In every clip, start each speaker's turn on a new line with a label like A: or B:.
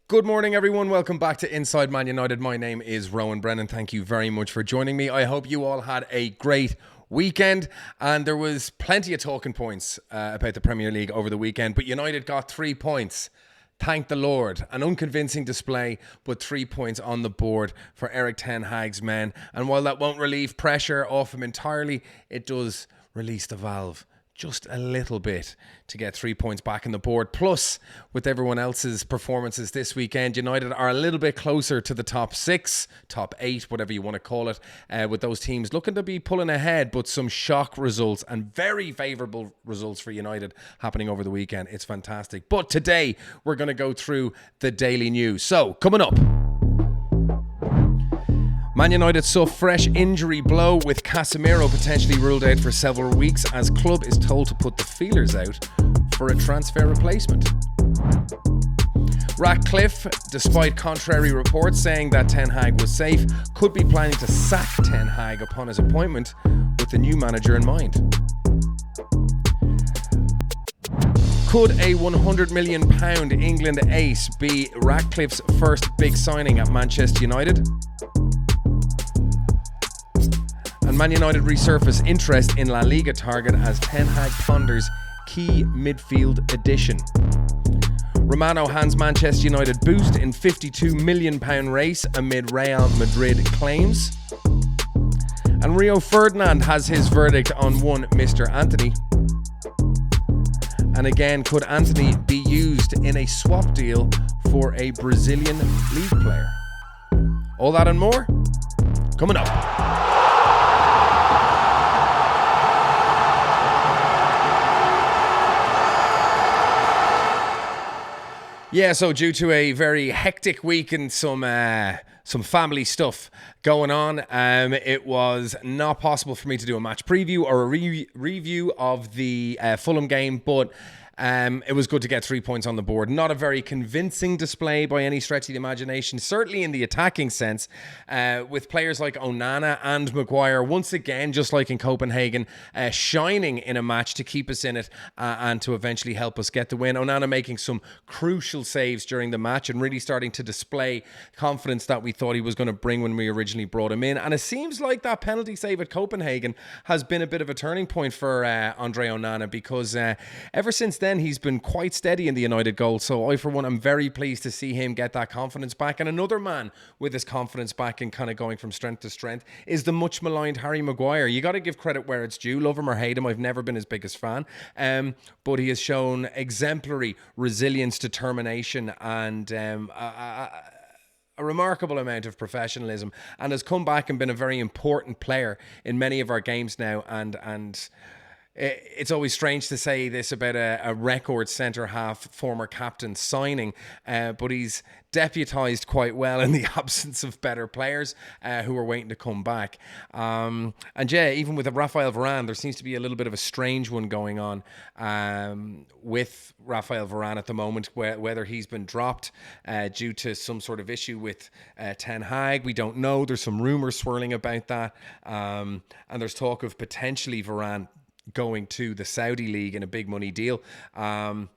A: Good morning, everyone. Welcome back to Inside Man United. My name is Rowan Brennan. Thank you very much for joining me. I hope you all had a great weekend, and there was plenty of talking points about the Premier League over the weekend, but United got 3 points. Thank the Lord. An unconvincing display, but 3 points on the board for Erik ten Hag's men. And while that won't relieve pressure off him entirely, it does release the valve just a little bit to get 3 points back on the board. Plus, with everyone else's performances this weekend, United are a little bit closer to the top 6, top 8, whatever you want to call it, with those teams looking to be pulling ahead, but some shock results and very favourable results for United happening over the weekend. It's fantastic. But today, we're going to go through the daily news. So, coming up, Man United saw fresh injury blow with Casemiro potentially ruled out for several weeks as club is told to put the feelers out for a transfer replacement. Ratcliffe, despite contrary reports saying that Ten Hag was safe, could be planning to sack Ten Hag upon his appointment with the new manager in mind. Could a £100 million England ace be Ratcliffe's first big signing at Manchester United? And Man United resurface interest in La Liga target as Ten Hag ponders key midfield addition. Romano hands Manchester United boost in £52 million race amid Real Madrid claims. And Rio Ferdinand has his verdict on one Mr. Antony. And again, could Antony be used in a swap deal for a Brazilian league player? All that and more coming up. Yeah, so due to a very hectic week and some family stuff going on, it was not possible for me to do a match preview or a review of the Fulham game, but it was good to get 3 points on the board. Not a very convincing display by any stretch of the imagination, certainly in the attacking sense, with players like Onana and Maguire, once again, just like in Copenhagen, shining in a match to keep us in it and to eventually help us get the win. Onana making some crucial saves during the match and really starting to display confidence that we thought he was going to bring when we originally brought him in. And it seems like that penalty save at Copenhagen has been a bit of a turning point for Andre Onana, because ever since then, he's been quite steady in the United goal. So I, for one, am very pleased to see him get that confidence back. And another man with his confidence back and kind of going from strength to strength is the much maligned Harry Maguire. You got to give credit where it's due. Love him or hate him, I've never been his biggest fan. But he has shown exemplary resilience, determination, and a remarkable amount of professionalism, and has come back and been a very important player in many of our games now. And it's always strange to say this about a record centre-half former captain signing, but he's deputised quite well in the absence of better players who are waiting to come back. And yeah, even with Raphael Varane, there seems to be a little bit of a strange one going on with Raphael Varane at the moment, whether he's been dropped due to some sort of issue with Ten Hag. We don't know. There's some rumours swirling about that. And there's talk of potentially Varane going to the Saudi League in a big money deal. An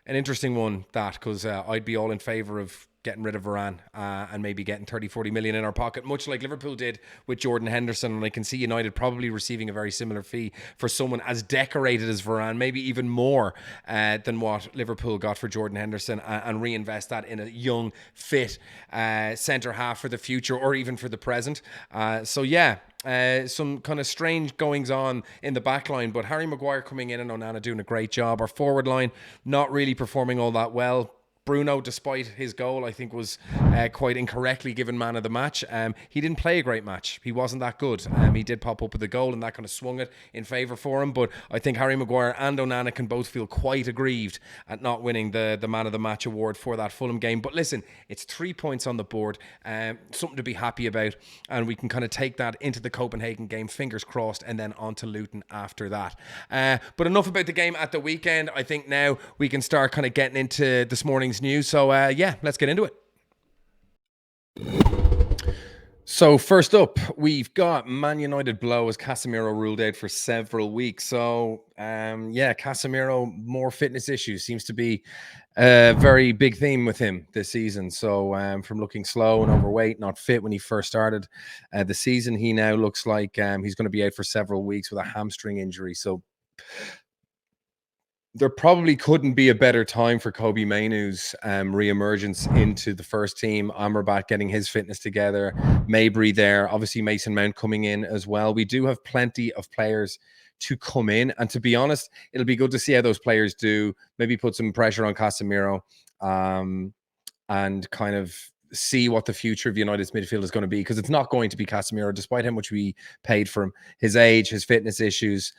A: interesting one, that, because I'd be all in favour of getting rid of Varane and maybe getting 30-40 million in our pocket, much like Liverpool did with Jordan Henderson. And I can see United probably receiving a very similar fee for someone as decorated as Varane, maybe even more than what Liverpool got for Jordan Henderson, and reinvest that in a young, fit centre-half for the future or even for the present. So yeah, some kind of strange goings on in the back line, but Harry Maguire coming in and Onana doing a great job. Our forward line not really performing all that well. Bruno, despite his goal, I think was quite incorrectly given man of the match. He didn't play a great match. He wasn't that good. He did pop up with a goal and that kind of swung it in favour for him. But I think Harry Maguire and Onana can both feel quite aggrieved at not winning the man of the match award for that Fulham game. But listen, it's 3 points on the board, something to be happy about. And we can kind of take that into the Copenhagen game, fingers crossed, and then on to Luton after that. But enough about the game at the weekend. I think now we can start kind of getting into this morning's news. So yeah, let's get into it. So first up, we've got Man United blow as Casemiro ruled out for several weeks. So yeah, Casemiro, more fitness issues seems to be a very big theme with him this season. So from looking slow and overweight, not fit when he first started the season, he now looks like he's going to be out for several weeks with a hamstring injury. So there probably couldn't be a better time for Kobe Mainoo's re-emergence into the first team. Amrabat getting his fitness together, Mabry there, obviously Mason Mount coming in as well. We do have plenty of players to come in, and to be honest, it'll be good to see how those players do. Maybe put some pressure on Casemiro, and kind of see what the future of United's midfield is going to be, because it's not going to be Casemiro, despite how much we paid for him, his age, his fitness issues.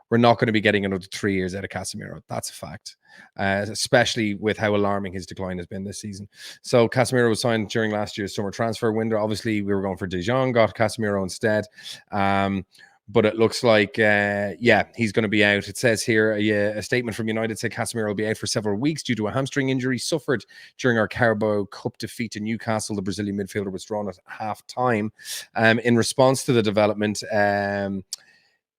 A: We're not going to be getting another 3 years out of Casemiro. That's a fact, especially with how alarming his decline has been this season. So Casemiro was signed during last year's summer transfer window. Obviously, we were going for De Jong, got Casemiro instead. But it looks like, yeah, he's going to be out. It says here, a statement from United said Casemiro will be out for several weeks due to a hamstring injury suffered during our Carabao Cup defeat to Newcastle. The Brazilian midfielder was drawn at half-time. In response to the development,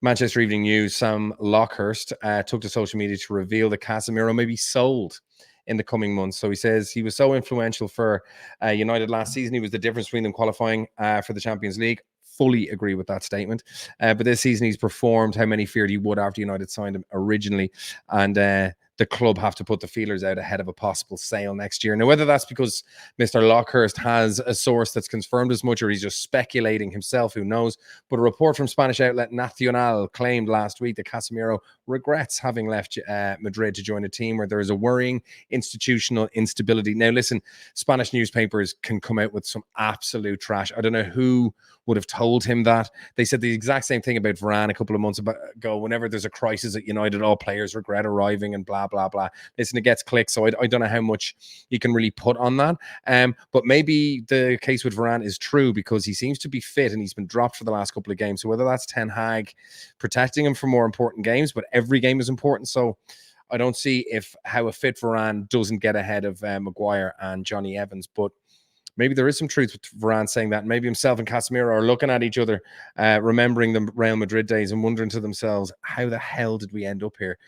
A: Manchester Evening News, Sam Lockhurst, took to social media to reveal that Casemiro may be sold in the coming months. So he says he was so influential for United last season. He was the difference between them qualifying for the Champions League. Fully agree with that statement. But this season he's performed how many feared he would after United signed him originally. And the club have to put the feelers out ahead of a possible sale next year. Now, whether that's because Mr. Lockhurst has a source that's confirmed as much, or he's just speculating himself, who knows? But a report from Spanish outlet Nacional claimed last week that Casemiro regrets having left Madrid to join a team where there is a worrying institutional instability. Now, listen, Spanish newspapers can come out with some absolute trash. I don't know who would have told him that. They said the exact same thing about Varane a couple of months ago. Whenever there's a crisis at United, all players regret arriving and blah, blah, blah. Listen, it gets clicks, so I don't know how much you can really put on that. But maybe the case with Varane is true, because he seems to be fit and he's been dropped for the last couple of games. So whether that's Ten Hag protecting him for more important games, but every game is important. So I don't see how a fit Varane doesn't get ahead of Maguire and Johnny Evans. But maybe there is some truth with Varane saying that. Maybe himself and Casemiro are looking at each other, remembering the Real Madrid days and wondering to themselves, how the hell did we end up here?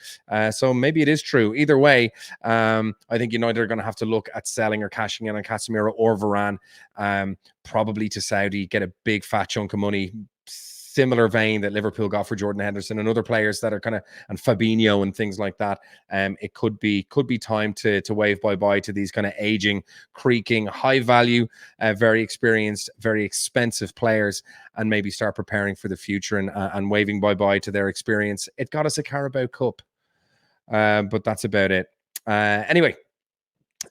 A: So maybe it is true. Either way, I think United are going to have to look at selling or cashing in on Casemiro or Varane, probably to Saudi, get a big fat chunk of money, similar vein that Liverpool got for Jordan Henderson and other players that are kind of, and Fabinho and things like that. It could be time to wave bye-bye to these kind of aging, creaking, high value, very experienced, very expensive players, and maybe start preparing for the future and waving bye-bye to their experience. It got us a Carabao Cup, but that's about it. Anyway,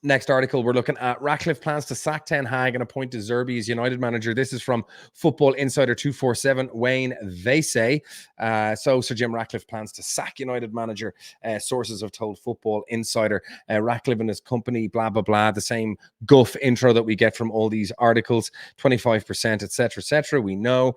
A: next article, we're looking at Ratcliffe plans to sack Ten Hag and appoint Zerbi as United manager. This is from Football Insider 247. Wayne, they say. So Sir Jim Ratcliffe plans to sack United manager. Sources have told Football Insider. Ratcliffe and his company, blah, blah, blah. The same guff intro that we get from all these articles. 25%, etc., etc. We know.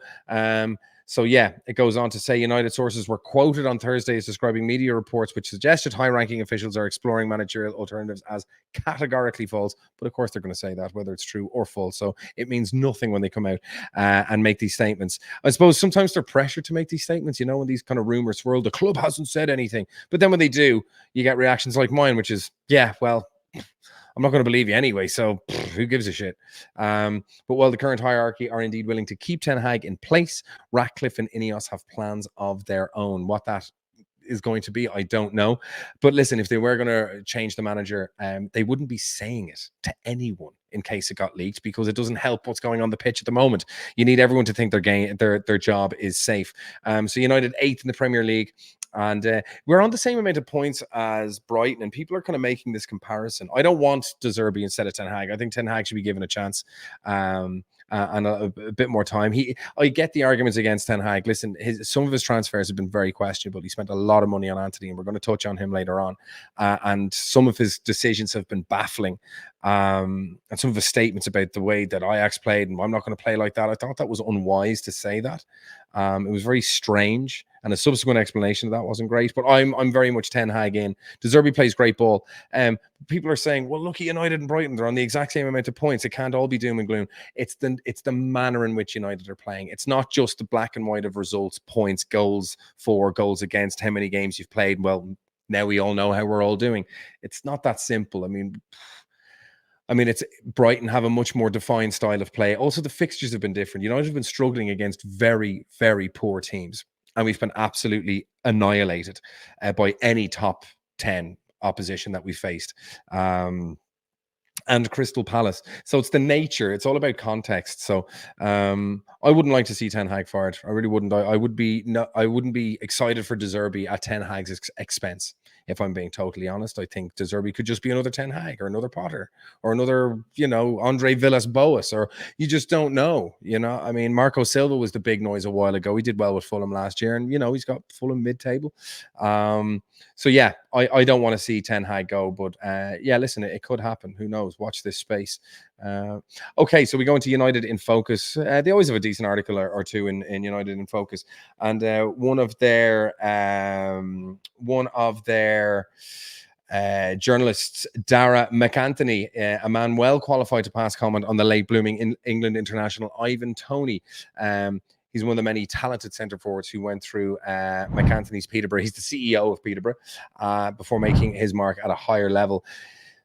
A: So yeah, it goes on to say United sources were quoted on Thursday as describing media reports which suggested high-ranking officials are exploring managerial alternatives as categorically false. But of course they're going to say that, whether it's true or false. So it means nothing when they come out and make these statements. I suppose sometimes they're pressured to make these statements, you know, when these kind of rumors swirl. The club hasn't said anything. But then when they do, you get reactions like mine, which is, yeah, well, I'm not going to believe you anyway, so who gives a shit? But while the current hierarchy are indeed willing to keep Ten Hag in place, Ratcliffe and Ineos have plans of their own. What that is going to be, I don't know. But listen, if they were going to change the manager, they wouldn't be saying it to anyone in case it got leaked, because it doesn't help what's going on the pitch at the moment. You need everyone to think their job is safe. So United 8th in the Premier League. And we're on the same amount of points as Brighton, and people are kind of making this comparison. I don't want De Zerbi instead of Ten Hag. I think Ten Hag should be given a chance and a bit more time. I get the arguments against Ten Hag. Listen, some of his transfers have been very questionable. He spent a lot of money on Antony, and we're going to touch on him later on. And some of his decisions have been baffling. And some of his statements about the way that Ajax played, and I'm not going to play like that. I thought that was unwise to say that. It was very strange. and a subsequent explanation of that wasn't great. But I'm very much Ten Hag in. De Zerbi plays great ball. People are saying, well, look at United and Brighton. They're on the exact same amount of points. It can't all be doom and gloom. It's the manner in which United are playing. It's not just the black and white of results, points, goals for, goals against, how many games you've played. Well, now we all know how we're all doing. It's not that simple. I mean, it's Brighton have a much more defined style of play. Also, the fixtures have been different. United have been struggling against very, very poor teams, and we've been absolutely annihilated by any top 10 opposition that we faced. And Crystal Palace. So it's the nature. It's all about context. So I wouldn't like to see Ten Hag fired. I really wouldn't. I wouldn't be excited for De Zerbi at Ten Hag's expense. If I'm being totally honest, I think De Zerbi could just be another Ten Hag or another Potter or another, Andre Villas-Boas, or you just don't know. I mean, Marco Silva was the big noise a while ago. He did well with Fulham last year, and he's got Fulham mid-table. So yeah, I don't want to see Ten Hag go, but yeah, listen, it could happen. Who knows? Watch this space. Okay, so we go into United in Focus. They always have a decent article or two in United in Focus, and one of their journalists, Dara McAntony, a man well qualified to pass comment on the late blooming England international Ivan Toney. He's one of the many talented centre forwards who went through McAntony's Peterborough. He's the CEO of Peterborough before making his mark at a higher level.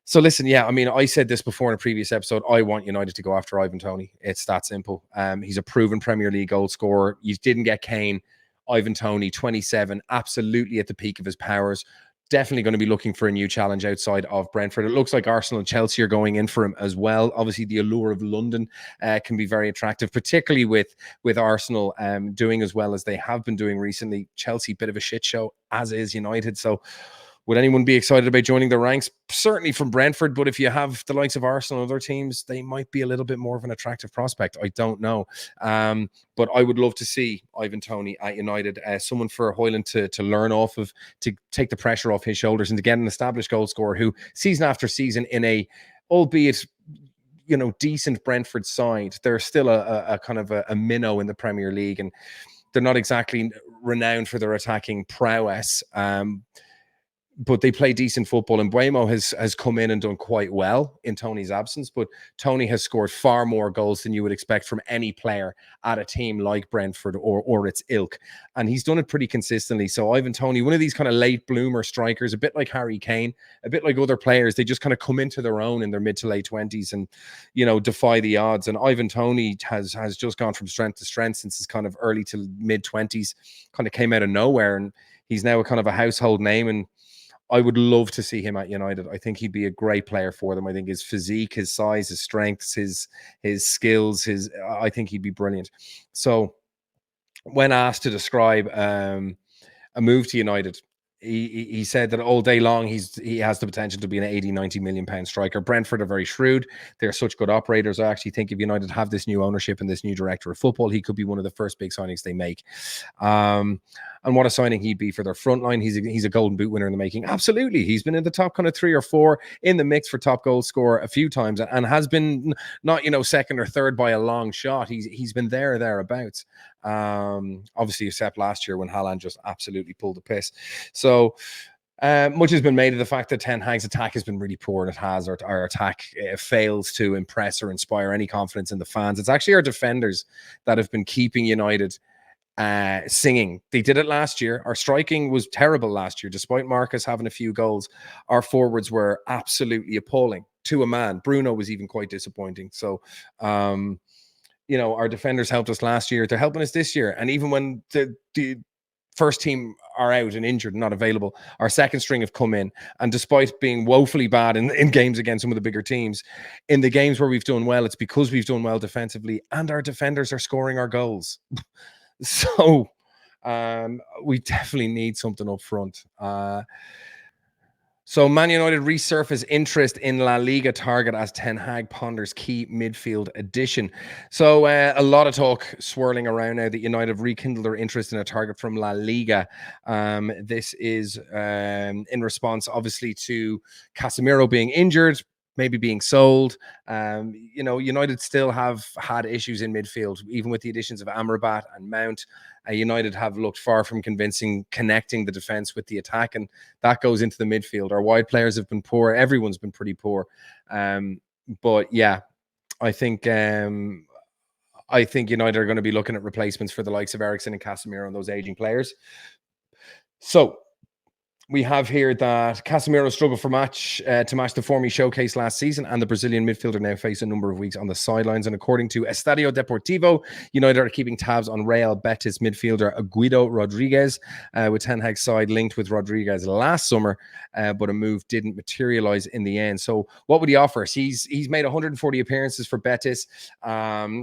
A: So listen, yeah, I mean, I said this before in a previous episode. I want United to go after Ivan Toney. It's that simple. He's a proven Premier League goal scorer. You didn't get Kane. Ivan Toney, 27, absolutely at the peak of his powers. Definitely going to be looking for a new challenge outside of Brentford. It looks like Arsenal and Chelsea are going in for him as well. Obviously, the allure of London can be very attractive, particularly with Arsenal doing as well as they have been doing recently. Chelsea, bit of a shit show, as is United. So would anyone be excited about joining the ranks? Certainly from Brentford, but if you have the likes of Arsenal and other teams, they might be a little bit more of an attractive prospect. I don't know. But I would love to see Ivan Toney at United, someone for Hoyland to learn off of, to take the pressure off his shoulders, and to get an established goal scorer who, season after season, in a, albeit decent Brentford side, they're still a kind of a minnow in the Premier League, and they're not exactly renowned for their attacking prowess. But they play decent football, and Buemo has come in and done quite well in Toney's absence. But Toney has scored far more goals than you would expect from any player at a team like Brentford or its ilk, and he's done it pretty consistently. So Ivan Toney, one of these kind of late bloomer strikers, a bit like Harry Kane, a bit like other players, they just kind of come into their own in their mid to late 20s and defy the odds. And Ivan Toney has just gone from strength to strength since his kind of early to mid 20s, kind of came out of nowhere, and he's now a kind of a household name. And I would love to see him at United. I think he'd be a great player for them. I think his physique, his size, his strengths, his skills, I think he'd be brilliant. So when asked to describe a move to United, he said that all day long he has the potential to be an 80-90 million pound striker. Brentford are very shrewd. They're such good operators. I actually think if United have this new ownership and this new director of football, he could be one of the first big signings they make. And what a signing he'd be for their front line. He's a golden boot winner in the making. Absolutely. He's been in the top kind of 3 or 4 in the mix for top goal scorer a few times, and has been not, second or third by a long shot. He's been thereabouts. Obviously, except last year when Haaland just absolutely pulled the piss. So much has been made of the fact that Ten Hag's attack has been really poor, and our attack fails to impress or inspire any confidence in the fans. It's actually our defenders that have been keeping United singing. They did it last year. Our striking was terrible last year, despite Marcus having a few goals. Our forwards were absolutely appalling to a man. Bruno was even quite disappointing. So our defenders helped us last year. They're helping us this year. And even when the first team are out and injured and not available, our second string have come in. And despite being woefully bad in games against some of the bigger teams, in the games where we've done well, it's because we've done well defensively, and our defenders are scoring our goals. So we definitely need something up front. So Man United resurface interest in La Liga target as Ten Hag ponders key midfield addition. So a lot of talk swirling around now that United have rekindled their interest in a target from La Liga. This is in response, obviously, to Casemiro being injured. maybe being sold. United still have had issues in midfield, even with the additions of Amrabat and Mount. United have looked far from convincing, connecting the defense with the attack, and that goes into the midfield. Our wide players have been poor. Everyone's been pretty poor. But yeah, I think United are going to be looking at replacements for the likes of Eriksen and Casemiro and those aging players. So we have here that Casemiro struggled to match the form he showcased last season, and the Brazilian midfielder now faced a number of weeks on the sidelines. And according to Estadio Deportivo, United are keeping tabs on Real Betis midfielder Guido Rodriguez, with Ten Hag's side linked with Rodriguez last summer, but a move didn't materialize in the end. So what would he offer us? He's made 140 appearances for Betis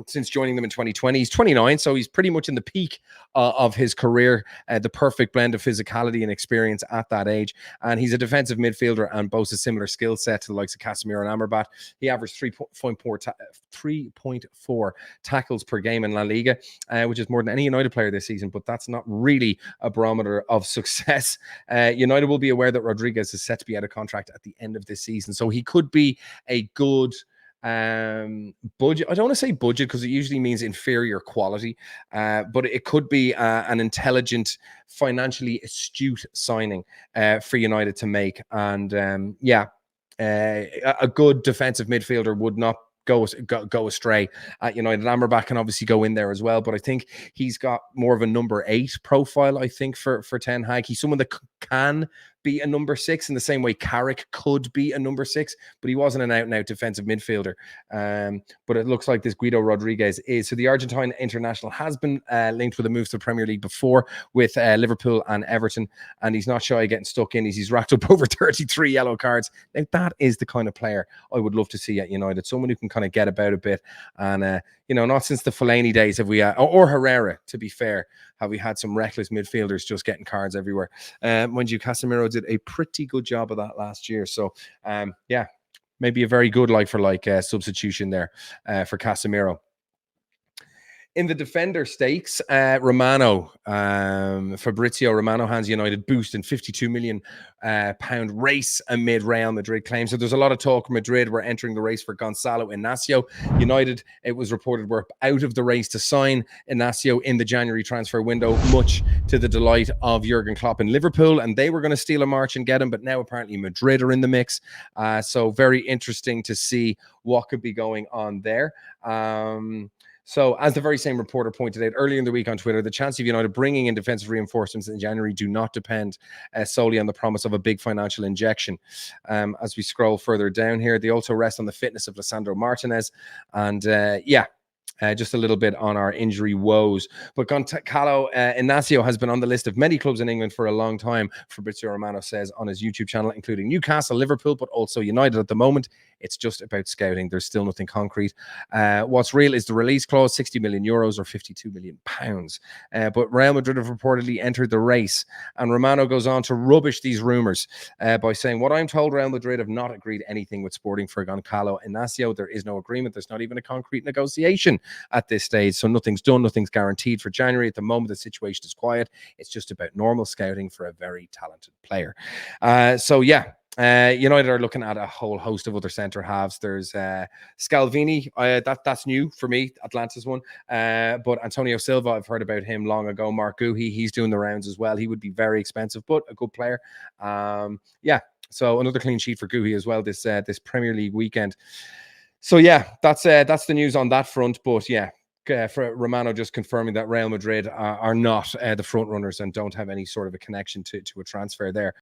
A: since joining them in 2020. He's 29, so he's pretty much in the peak of his career, the perfect blend of physicality and experience at that age. And he's a defensive midfielder and boasts a similar skill set to the likes of Casemiro and Amrabat. He averaged 3.4 tackles per game in La Liga, which is more than any United player this season, but that's not really a barometer of success. United will be aware that Rodriguez is set to be out of contract at the end of this season, so he could be a good budget. I don't want to say budget because it usually means inferior quality, but it could be an intelligent, financially astute signing for United to make. And a good defensive midfielder would not go astray at United. Amrabat can obviously go in there as well, but I think he's got more of a number 8 profile, I think, for Ten Hag. He's someone that can be a number 6 in the same way Carrick could be a number 6, but he wasn't an out-and-out defensive midfielder. But it looks like this Guido Rodriguez is. So the Argentine international has been linked with a move to the Premier League before with Liverpool and Everton, and he's not shy of getting stuck in. He's racked up over 33 yellow cards. Now, that is the kind of player I would love to see at United, someone who can kind of get about a bit. And, not since the Fellaini days have we, or Herrera, to be fair, have we had some reckless midfielders just getting cards everywhere. Mind you, Casemiro did a pretty good job of that last year. So, maybe a very good like-for-like substitution there for Casemiro. In the defender stakes, Romano, Fabrizio Romano hands United boost in £52 million race amid Real Madrid claims. So there's a lot of talk. Madrid were entering the race for Gonzalo Inacio. United, it was reported, were out of the race to sign Inacio in the January transfer window, much to the delight of Jurgen Klopp in Liverpool, and they were going to steal a march and get him, but now apparently Madrid are in the mix. So very interesting to see what could be going on there. So, as the very same reporter pointed out earlier in the week on Twitter, the chance of United bringing in defensive reinforcements in January do not depend solely on the promise of a big financial injection. As we scroll further down here, they also rest on the fitness of Lisandro Martinez. And just a little bit on our injury woes. But Gonzalo Inacio has been on the list of many clubs in England for a long time, Fabrizio Romano says on his YouTube channel, including Newcastle, Liverpool, but also United at the moment. It's just about scouting. There's still nothing concrete. What's real is the release clause, €60 million or £52 million. But Real Madrid have reportedly entered the race. And Romano goes on to rubbish these rumours by saying, what I'm told, Real Madrid have not agreed anything with Sporting for Gonzalo Inacio. There is no agreement. There's not even a concrete negotiation at this stage. So nothing's done. Nothing's guaranteed for January. At the moment, the situation is quiet. It's just about normal scouting for a very talented player. United are looking at a whole host of other centre halves. There's Scalvini. That's new for me, Atlanta's one. But Antonio Silva, I've heard about him long ago. Mark Guhi, he's doing the rounds as well. He would be very expensive, but a good player. So another clean sheet for Guhi as well this Premier League weekend. So that's the news on that front. But for Romano just confirming that Real Madrid are not the front runners and don't have any sort of a connection to a transfer there.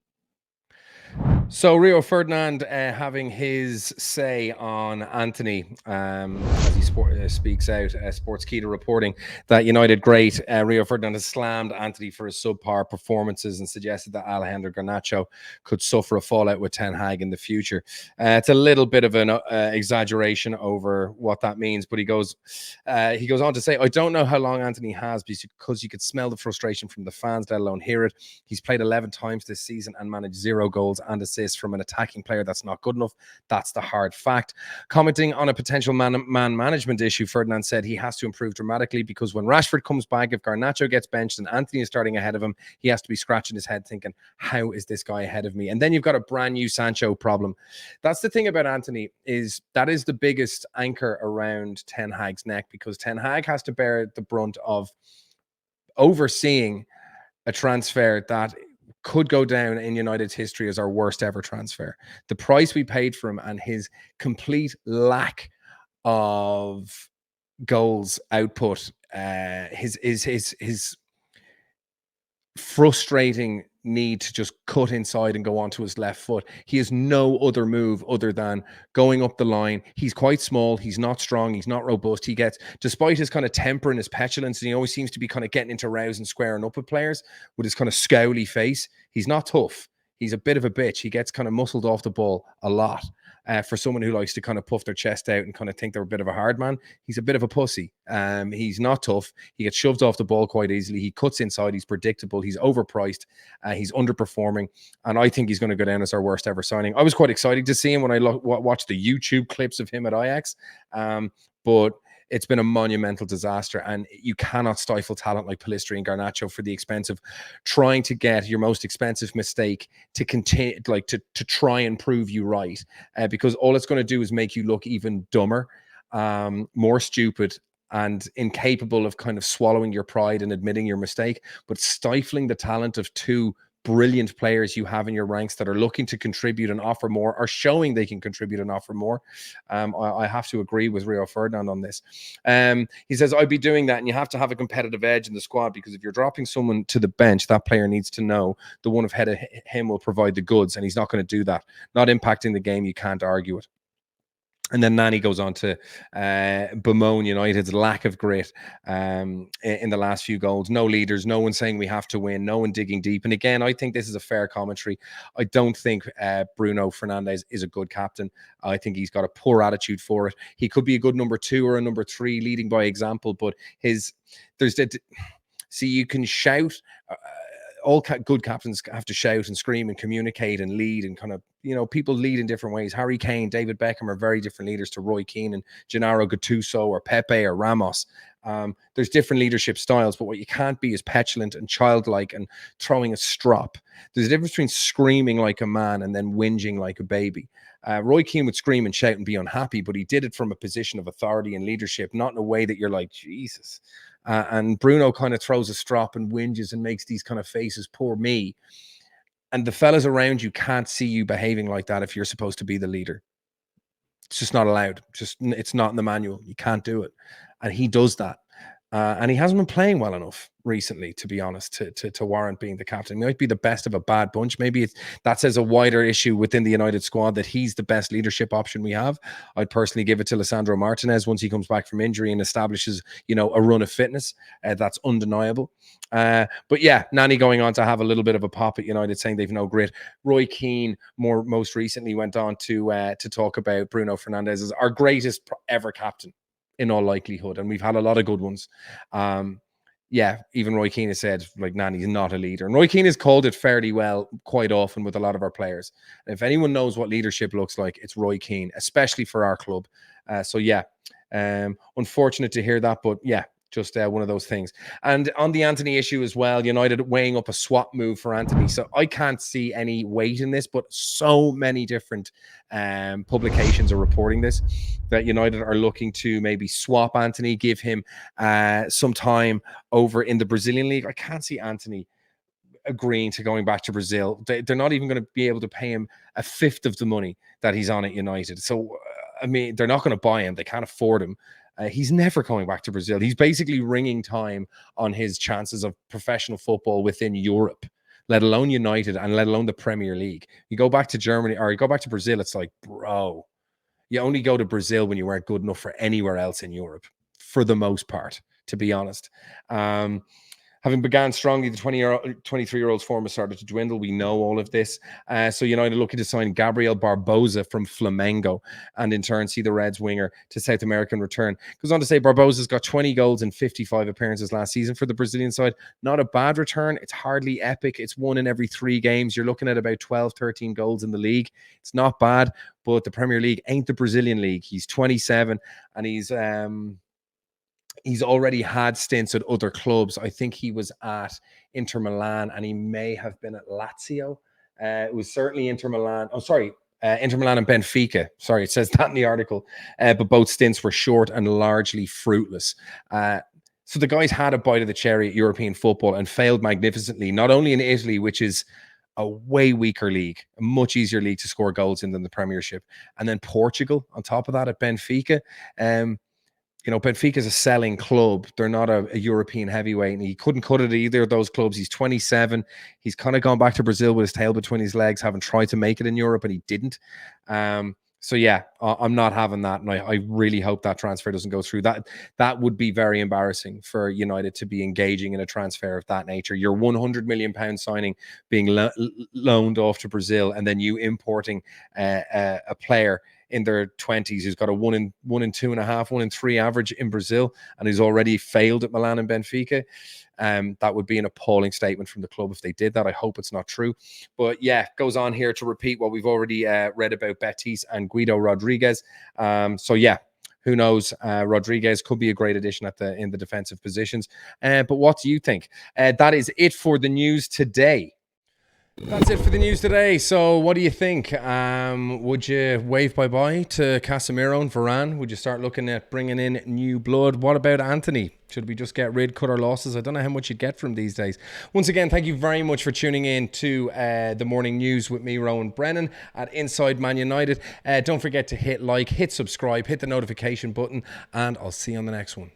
A: So Rio Ferdinand having his say on Antony as he speaks out. Sportskeeda reporting that United great Rio Ferdinand has slammed Antony for his subpar performances and suggested that Alejandro Garnacho could suffer a fallout with Ten Hag in the future. It's a little bit of an exaggeration over what that means, but he goes on to say, I don't know how long Antony has because you could smell the frustration from the fans, let alone hear it. He's played 11 times this season and managed 0 goals and assists from an attacking player that's not good enough. That's the hard fact. Commenting on a potential man management issue, Ferdinand said he has to improve dramatically because when Rashford comes back, if Garnacho gets benched and Antony is starting ahead of him, he has to be scratching his head thinking, how is this guy ahead of me? And then you've got a brand new Sancho problem. That's the thing about Antony, is that is the biggest anchor around Ten Hag's neck, because Ten Hag has to bear the brunt of overseeing a transfer that could go down in United's history as our worst ever transfer. The price we paid for him and his complete lack of goals output, his frustrating need to just cut inside and go onto his left foot. He has no other move other than going up the line. He's quite small. He's not strong. He's not robust. He gets, despite his kind of temper and his petulance, and he always seems to be kind of getting into rows and squaring up with players with his kind of scowly face. He's not tough. He's a bit of a bitch. He gets kind of muscled off the ball a lot. For someone who likes to kind of puff their chest out and kind of think they're a bit of a hard man, he's a bit of a pussy. He's not tough. He gets shoved off the ball quite easily. He cuts inside. He's predictable. He's overpriced. He's underperforming. And I think he's going to go down as our worst ever signing. I was quite excited to see him when I watched the YouTube clips of him at Ajax. But it's been a monumental disaster, and you cannot stifle talent like Pellistri and Garnacho for the expense of trying to get your most expensive mistake to continue, like to try and prove you right, because all it's going to do is make you look even dumber, more stupid, and incapable of kind of swallowing your pride and admitting your mistake, but stifling the talent of two brilliant players you have in your ranks that are looking to contribute and offer more, or showing they can contribute and offer more. I have to agree with Rio Ferdinand on this. He says, I'd be doing that, and you have to have a competitive edge in the squad, because if you're dropping someone to the bench, that player needs to know the one ahead of him will provide the goods, and he's not going to do that. Not impacting the game, you can't argue it. And then Nani goes on to bemoan United's lack of grit in the last few goals. No leaders, no one saying we have to win, no one digging deep. And again, I think this is a fair commentary. I don't think Bruno Fernandes is a good captain. I think he's got a poor attitude for it. He could be a good number 2 or a number 3, leading by example, but you can shout. All good captains have to shout and scream and communicate and lead, and kind of, people lead in different ways. Harry Kane, David Beckham are very different leaders to Roy Keane and Gennaro Gattuso or Pepe or Ramos. There's different leadership styles, but what you can't be is petulant and childlike and throwing a strop. There's a difference between screaming like a man and then whinging like a baby. Roy Keane would scream and shout and be unhappy, but he did it from a position of authority and leadership, not in a way that you're like, Jesus. And Bruno kind of throws a strop and whinges and makes these kind of faces, poor me. And the fellas around you can't see you behaving like that if you're supposed to be the leader. It's just not allowed. It's not in the manual. You can't do it. And he does that. And he hasn't been playing well enough recently, to be honest, to warrant being the captain. He might be the best of a bad bunch. Maybe that says a wider issue within the United squad, that he's the best leadership option we have. I'd personally give it to Lisandro Martinez once he comes back from injury and establishes, a run of fitness. That's undeniable. But yeah, Nani going on to have a little bit of a pop at United, saying they've no grit. Roy Keane most recently went on to talk about Bruno Fernandes as our greatest ever captain, in all likelihood, and we've had a lot of good ones. Even Roy Keane has said, like, Nani's not a leader, and Roy Keane has called it fairly well quite often with a lot of our players. And if anyone knows what leadership looks like, it's Roy Keane, especially for our club. Unfortunate to hear that, but yeah, just one of those things. And on the Antony issue as well, United weighing up a swap move for Antony. So I can't see any weight in this, but so many different publications are reporting this, that United are looking to maybe swap Antony, give him some time over in the Brazilian league. I can't see Antony agreeing to going back to Brazil. They're not even going to be able to pay him a fifth of the money that he's on at United. So, they're not going to buy him. They can't afford him. He's never going back to Brazil. He's basically wringing time on his chances of professional football within Europe, let alone United and let alone the Premier League. You go back to Germany or you go back to Brazil, it's like, bro, you only go to Brazil when you weren't good enough for anywhere else in Europe, for the most part, to be honest. Having began strongly, the 23-year-old's form has started to dwindle. We know all of this. So United looking to sign Gabriel Barbosa from Flamengo and in turn see the Reds winger to South American return. Goes on to say Barbosa's got 20 goals in 55 appearances last season for the Brazilian side. Not a bad return. It's hardly epic. It's 1 in every 3 games. You're looking at about 12, 13 goals in the league. It's not bad, but the Premier League ain't the Brazilian league. He's 27 and he's already had stints at other clubs. I think he was at Inter Milan and he may have been at Lazio. It was certainly Inter Milan. Inter Milan and Benfica. Sorry, it says that in the article. But both stints were short and largely fruitless. So the guys had a bite of the cherry at European football and failed magnificently, not only in Italy, which is a way weaker league, a much easier league to score goals in than the Premiership. And then Portugal on top of that at Benfica. Benfica is a selling club. They're not a European heavyweight, and he couldn't cut it at either of those clubs. He's 27. He's kind of gone back to Brazil with his tail between his legs, having tried to make it in Europe, and he didn't. So yeah, I'm not having that, and I really hope that transfer doesn't go through. That would be very embarrassing for United to be engaging in a transfer of that nature. Your £100 million signing being loaned off to Brazil, and then you importing a player in their 20s who's got a 1 in 2.5, 1 in 3 average in Brazil, and who's already failed at Milan and Benfica. That would be an appalling statement from the club if they did that. I hope it's not true. But yeah, goes on here to repeat what we've already read about Betis and Guido Rodriguez. So yeah, who knows? Rodriguez could be a great addition in the defensive positions. But what do you think? That is it for the news today. That's it for the news today. So what do you think? Would you wave bye-bye to Casemiro and Varane? Would you start looking at bringing in new blood? What about Antony? Should we just cut our losses? I don't know how much you'd get from these days. Once again, thank you very much for tuning in to the morning news with me, Rowan Brennan, at Inside Man United. Don't forget to hit like, hit subscribe, hit the notification button, and I'll see you on the next one.